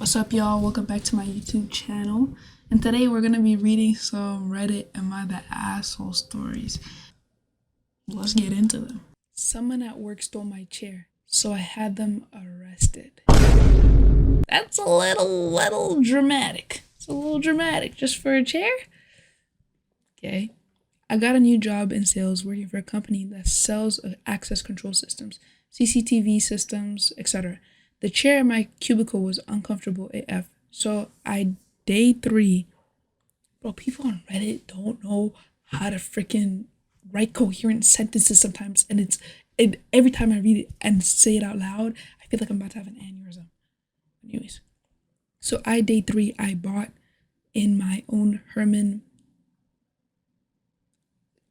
What's up, y'all? Welcome back to my YouTube channel. And today we're gonna be reading some Reddit Am I the Asshole stories. Let's get into them. Someone at work stole my chair, so I had them arrested. That's a little dramatic. It's a little dramatic just for a chair. Okay. I got a new job in sales working for a company that sells access control systems, CCTV systems, etc. The chair in my cubicle was uncomfortable AF. So day 3, bro, people on Reddit don't know how to freaking write coherent sentences sometimes. And every time I read it and say it out loud, I feel like I'm about to have an aneurysm. Anyways, so day 3, I bought in my own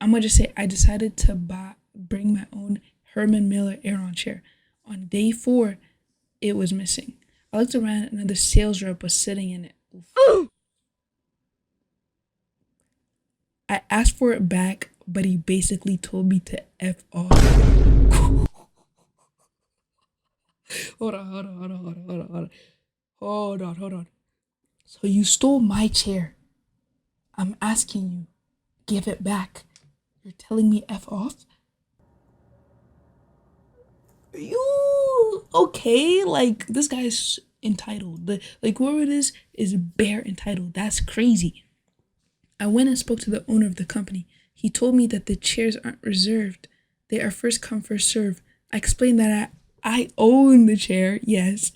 I'm gonna just say I decided to bring my own Herman Miller Aeron chair. On day 4, it was missing. I looked around and another sales rep was sitting in it. I asked for it back, but he basically told me to F off. Hold on. So you stole my chair. I'm asking you, give it back. You're telling me F off? Are you okay? Like, this guy's entitled. Like, whoever it is bare entitled. That's crazy. I went and spoke to the owner of the company. He told me that the chairs aren't reserved. They are first come, first serve. I explained that I own the chair, yes,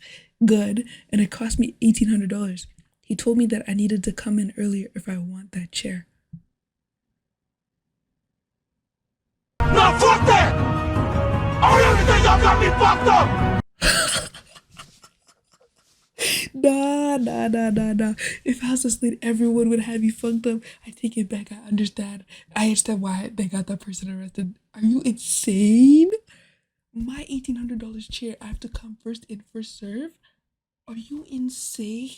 good, and it cost me $1,800. He told me that I needed to come in earlier if I want that chair. No, fuck that! All everything y'all got me fucked up! Nah. If I was a slave, everyone would have you fucked up. I take it back. I understand why they got that person arrested. Are you insane? My $1,800 chair, I have to come first in, first serve? Are you insane?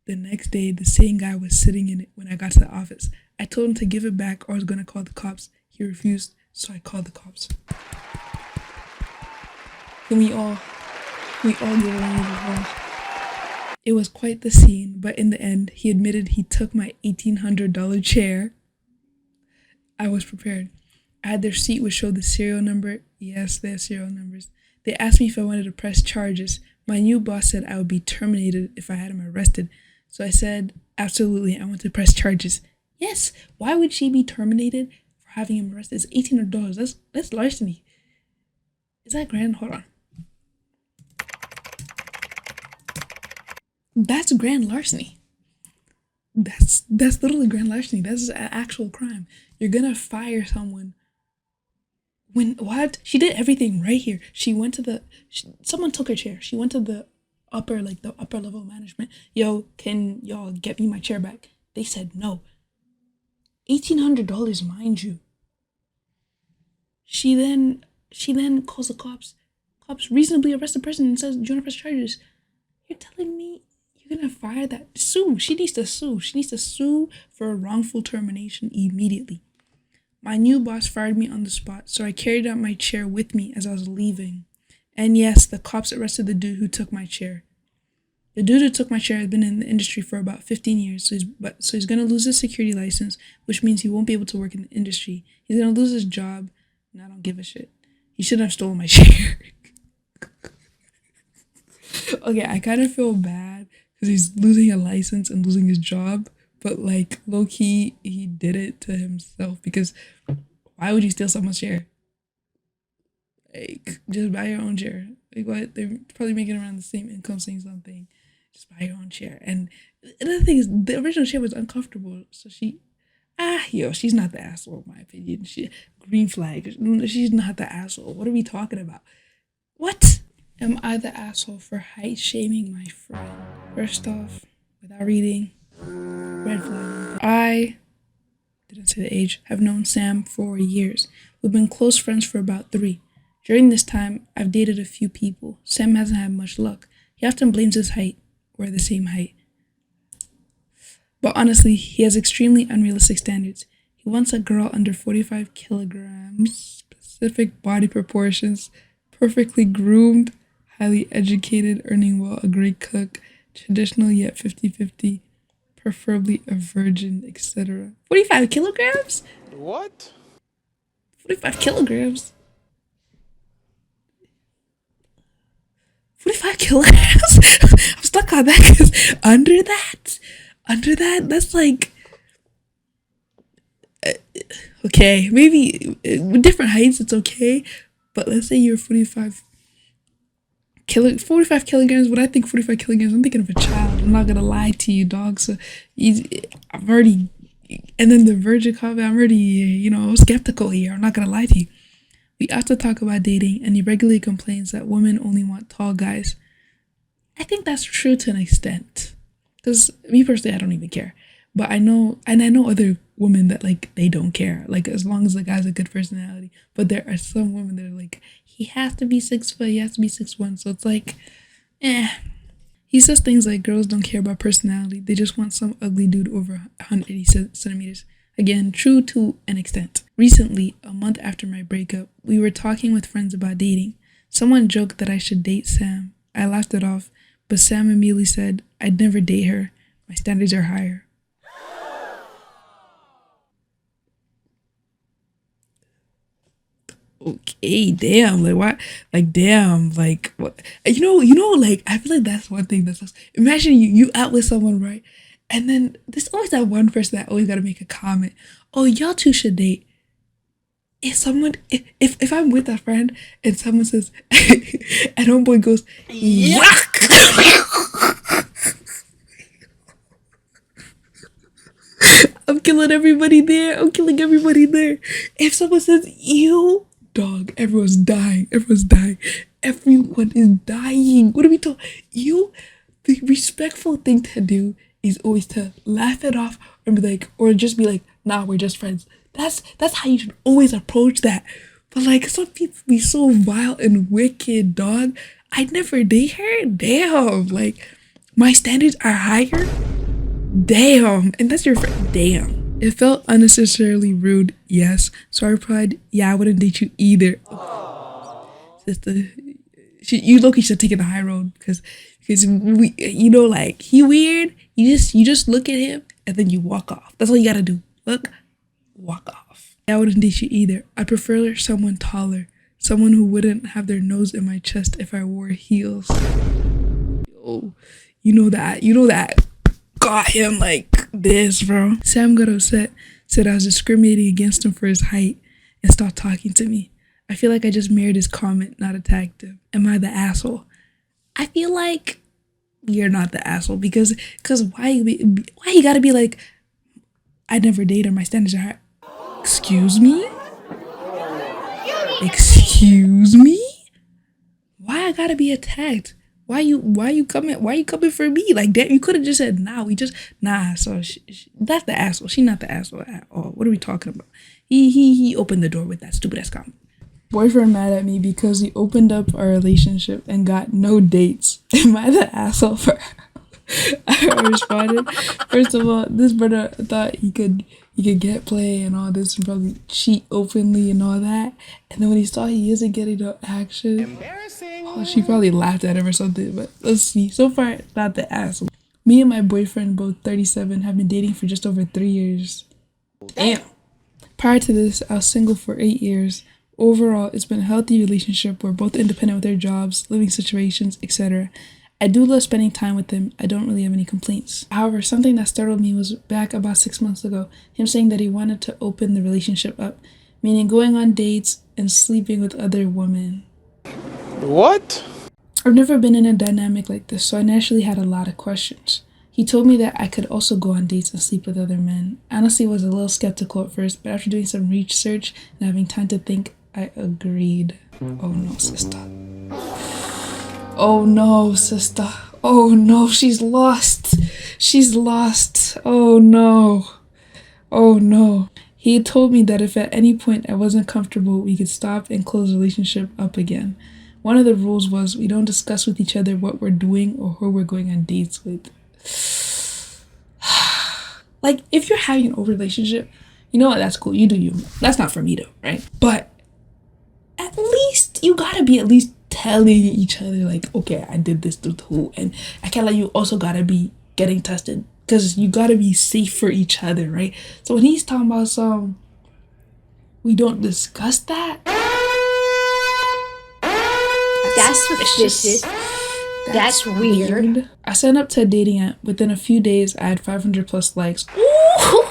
The next day, the same guy was sitting in it when I got to the office. I told him to give it back or I was going to call the cops. He refused, so I called the cops. Can we all give a round of applause? It was quite the scene, but in the end, he admitted he took my $1,800 chair. I was prepared. I had their receipt which showed the serial number. Yes, they have serial numbers. They asked me if I wanted to press charges. My new boss said I would be terminated if I had him arrested. So I said, absolutely, I want to press charges. Yes, why would she be terminated for having him arrested? It's $1,800. That's larceny. Is that grand? Hold on. That's grand larceny. That's literally grand larceny. That's an actual crime. You're gonna fire someone. What? She did everything right here. She went to someone took her chair. She went to the upper level management. Yo, can y'all get me my chair back? They said no. $1,800, mind you. She then calls the cops. Cops reasonably arrest the person and says, "Do you want to press charges?" You're telling me you're gonna fire that? Sue. She needs to sue. She needs to sue for a wrongful termination immediately. My new boss fired me on the spot, so I carried out my chair with me as I was leaving. And yes, the cops arrested the dude who took my chair. The dude who took my chair has been in the industry for about 15 years, so he's gonna lose his security license, which means he won't be able to work in the industry. He's gonna lose his job, and I don't give a shit. He shouldn't have stolen my chair. Okay, I kind of feel bad because he's losing a license and losing his job, but like low-key, he did it to himself because why would you steal someone's chair? Like, just buy your own chair. Like, what? They're probably making around the same income saying something. Just buy your own chair. And another thing is, the original chair was uncomfortable, so she's not the asshole in my opinion. Green flag. She's not the asshole. What are we talking about? What? Am I the asshole for height shaming my friend? First off, without reading, red flag. I didn't say the age, have known Sam for years. We've been close friends for about 3. During this time, I've dated a few people. Sam hasn't had much luck. He often blames his height. We're the same height. But honestly, he has extremely unrealistic standards. He wants a girl under 45 kilograms, specific body proportions, perfectly groomed, highly educated, earning well, a great cook, traditional yet 50-50, preferably a virgin, etc. 45 kilograms? What? 45 kilograms? 45 kilograms? I'm stuck on that because under that, that's like, okay, maybe with different heights, it's okay. But let's say you're 45 kilograms. When I think 45 kilograms, I'm thinking of a child. I'm not gonna lie to you, dog. So I'm already, and then the virgin comment, I'm already, skeptical here. I'm not gonna lie to you. We often talk about dating, and he regularly complains that women only want tall guys. I think that's true to an extent. Because me personally, I don't even care. But I know other women that, like, they don't care. Like, as long as the guy's a good personality. But there are some women that are like, he has to be 6 foot, he has to be 6'1". So it's like, He says things like girls don't care about personality. They just want some ugly dude over 180 centimeters. Again, true to an extent. Recently, a month after my breakup, we were talking with friends about dating. Someone joked that I should date Sam. I laughed it off, but Sam immediately said, I'd never date her. My standards are higher. Okay, damn, like what? Like damn, like what? Like I feel like that's one thing that's. Imagine you out with someone, right? And then there's always that one person that always gotta make a comment. Oh, y'all two should date. If I'm with a friend and someone says, and homeboy goes, yuck. I'm killing everybody there. If someone says you, dog, everyone's dying. Everyone is dying. What are we talking? The respectful thing to do is always to laugh it off and be like, or just be like, nah, we're just friends. That's how you should always approach that. But like, some people be so vile and wicked, dog. I'd never date her. Damn, like my standards are higher. Damn, and that's your friend. Damn. It felt unnecessarily rude, yes. So I replied, yeah, I wouldn't date you either. Sister, you low-key should have taken the high road because we, like he weird. You just look at him and then you walk off. That's all you gotta do. Walk off. I wouldn't date you either. I prefer someone taller, someone who wouldn't have their nose in my chest if I wore heels. Yo, you know that. Got him like this, bro. Sam got upset, said I was discriminating against him for his height, and stopped talking to me. I feel like I just mirrored his comment, not attacked him. Am I the asshole? I feel like you're not the asshole because why you gotta be like, I never dated, my standards are high. Excuse me? Why I gotta be attacked? Why you coming for me? Like that, you could have just said, nah. So that's the asshole. She's not the asshole at all. What are we talking about? He opened the door with that stupid ass comment. Boyfriend mad at me because he opened up our relationship and got no dates. Am I the asshole for I responded, first of all, this brother thought he could get play and all this and probably cheat openly and all that. And then when he saw he isn't getting no action, embarrassing. Oh, she probably laughed at him or something. But let's see. So far, not the asshole. Me and my boyfriend, both 37, have been dating for just over 3 years. Damn. Prior to this, I was single for 8 years. Overall, it's been a healthy relationship. We're both independent with our jobs, living situations, etc. I do love spending time with him. I don't really have any complaints. However, something that startled me was back about 6 months ago, him saying that he wanted to open the relationship up, meaning going on dates and sleeping with other women. What? I've never been in a dynamic like this, so I naturally had a lot of questions. He told me that I could also go on dates and sleep with other men. Honestly, I was a little skeptical at first, but after doing some research and having time to think, I agreed. Oh no, sister. Oh no, sister. Oh no, she's lost. Oh no. He had told me that if at any point I wasn't comfortable, we could stop and close the relationship up again. One of the rules was we don't discuss with each other what we're doing or who we're going on dates with. Like, if you're having an open relationship, you know what, that's cool. You do you. That's not for me though, right? But at least you gotta be at least telling each other like, okay, I did this to who, and I can't let you also gotta be getting tested because you gotta be safe for each other, right? So when he's talking about some, we don't discuss that. That's suspicious. That's weird. I signed up to a dating app. Within a few days, I had 500 plus likes. Ooh!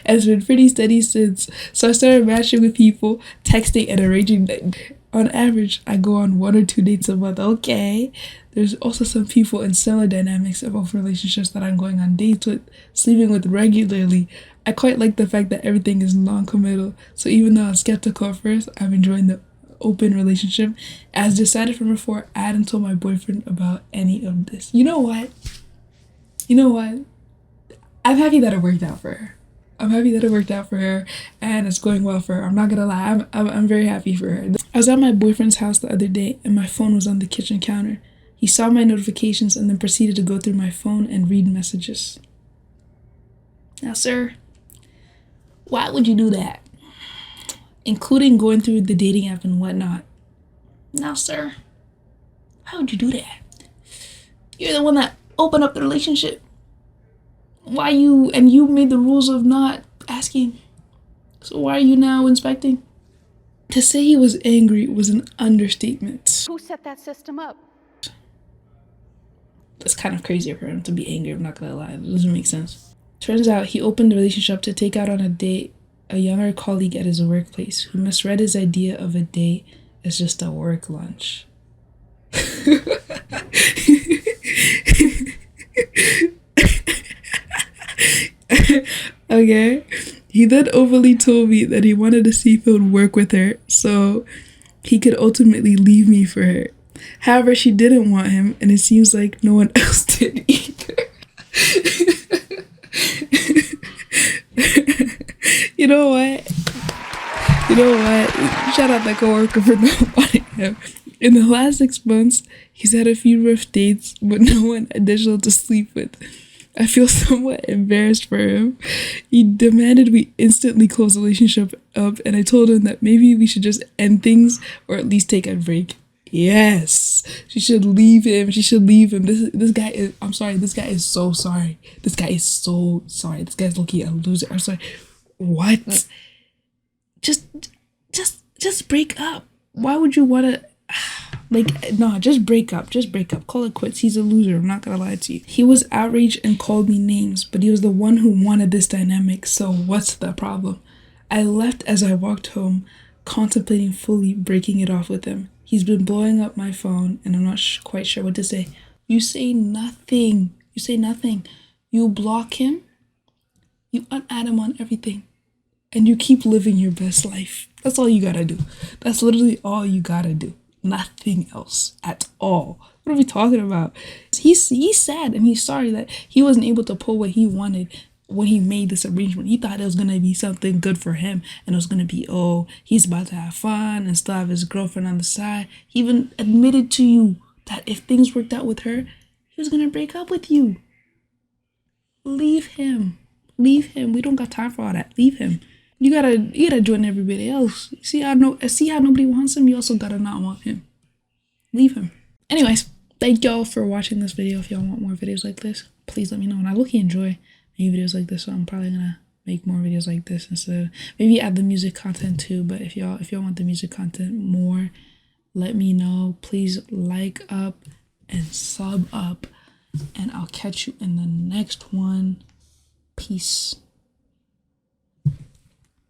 And it's been pretty steady since. So I started matching with people, texting, and arranging. On average, I go on 1 or 2 dates a month. Okay. There's also some people in similar dynamics of both relationships that I'm going on dates with, sleeping with regularly. I quite like the fact that everything is non-committal. So even though I was skeptical at first, I'm enjoying the open relationship. As decided from before, I hadn't told my boyfriend about any of this. You know what? I'm happy that it worked out for her. And it's going well for her. I'm not gonna lie, I'm very happy for her. I was at my boyfriend's house the other day and my phone was on the kitchen counter. He saw my notifications and then proceeded to go through my phone and read messages. Now, sir, why would you do that? Including going through the dating app and whatnot. Now, sir, why would you do that? You're the one that opened up the relationship. You made the rules of not asking. So why are you now inspecting? To say he was angry was an understatement. Who set that system up? That's kind of crazy for him to be angry, I'm not gonna lie. It doesn't make sense. Turns out he opened the relationship to take out on a date a younger colleague at his workplace who misread his idea of a date as just a work lunch. Okay. He then overly told me that he wanted to see if he would work with her so he could ultimately leave me for her. However, she didn't want him, and it seems like no one else did either. You know what? Shout out that coworker for not wanting him. In the last 6 months, he's had a few rough dates, but no one additional to sleep with. I feel somewhat embarrassed for him. He demanded we instantly close the relationship up, and I told him that maybe we should just end things or at least take a break. Yes, she should leave him. This guy is, I'm sorry, this guy is so sorry. This guy's low-key a loser. I'm sorry. What? Just break up. Why would you want to, just break up. Call it quits. He's a loser. I'm not gonna lie to you. He was outraged and called me names, but he was the one who wanted this dynamic, so what's the problem? I left as I walked home, contemplating fully breaking it off with him. He's been blowing up my phone, and I'm not quite sure what to say. You say nothing. You block him. You unadd him on everything. And you keep living your best life. That's all you gotta do. That's literally all you gotta do. Nothing else at all. What are we talking about? He's sad and he's sorry that he wasn't able to pull what he wanted when he made this arrangement. He thought it was gonna be something good for him, and it was gonna be, oh, he's about to have fun and still have his girlfriend on the side. He even admitted to you that if things worked out with her, he was gonna break up with you. Leave him. We don't got time for all that. Leave him. You gotta join everybody else. See how nobody wants him? You also gotta not want him. Leave him. Anyways, thank y'all for watching this video. If y'all want more videos like this, please let me know. And I low-key enjoy making videos like this, so I'm probably gonna make more videos like this instead of maybe add the music content too. But if y'all want the music content more, let me know. Please like up and sub up, and I'll catch you in the next one. Peace.